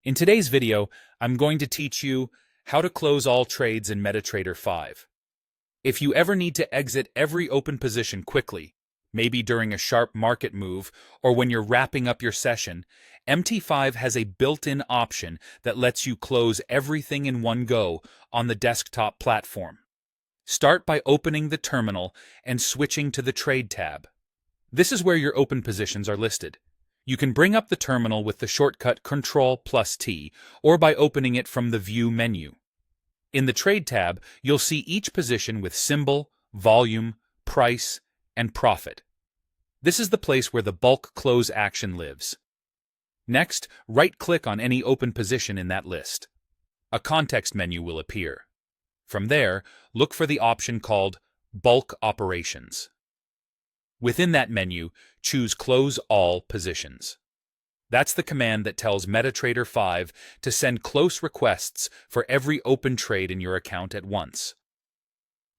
In today's video, I'm going to teach you how to close all trades in MetaTrader 5. If you ever need to exit every open position quickly, maybe during a sharp market move or when you're wrapping up your session, MT5 has a built-in option that lets you close everything in one go on the desktop platform. Start by opening the terminal and switching to the Trade tab. This is where your open positions are listed. You can bring up the terminal with the shortcut Ctrl+T or by opening it from the View menu. In the Trade tab, you'll see each position with symbol, volume, price, and profit. This is the place where the bulk close action lives. Next, right-click on any open position in that list. A context menu will appear. From there, look for the option called Bulk Operations. Within that menu, choose Close All Positions. That's the command that tells MetaTrader 5 to send close requests for every open trade in your account at once.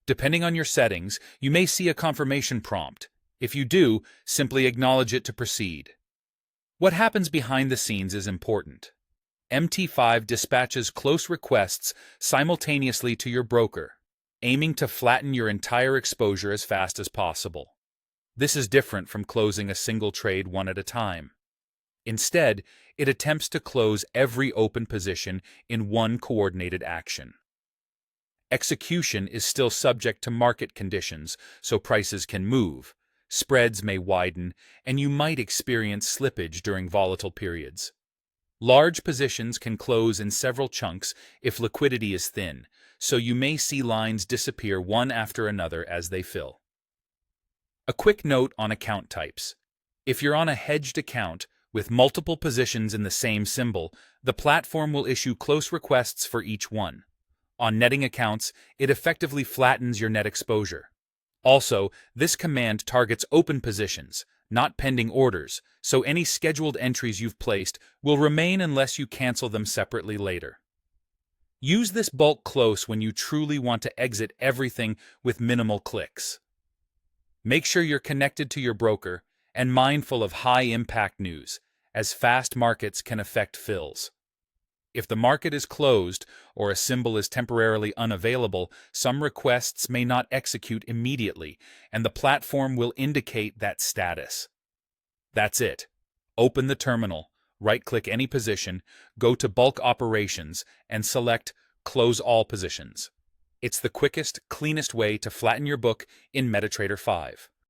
Depending on your settings, you may see a confirmation prompt. If you do, simply acknowledge it to proceed. What happens behind the scenes is important. MT5 dispatches close requests simultaneously to your broker, aiming to flatten your entire exposure as fast as possible. This is different from closing a single trade one at a time. Instead, it attempts to close every open position in one coordinated action. Execution is still subject to market conditions, so prices can move, spreads may widen, and you might experience slippage during volatile periods. Large positions can close in several chunks if liquidity is thin, so you may see lines disappear one after another as they fill. A quick note on account types. If you're on a hedged account with multiple positions in the same symbol, the platform will issue close requests for each one. On netting accounts, it effectively flattens your net exposure. Also, this command targets open positions, not pending orders, so any scheduled entries you've placed will remain unless you cancel them separately later. Use this bulk close when you truly want to exit everything with minimal clicks. Make sure you're connected to your broker and mindful of high-impact news, as fast markets can affect fills. If the market is closed or a symbol is temporarily unavailable, some requests may not execute immediately, and the platform will indicate that status. That's it. Open the terminal, right-click any position, go to Bulk Operations, and select Close All Positions. It's the quickest, cleanest way to flatten your book in MetaTrader 5.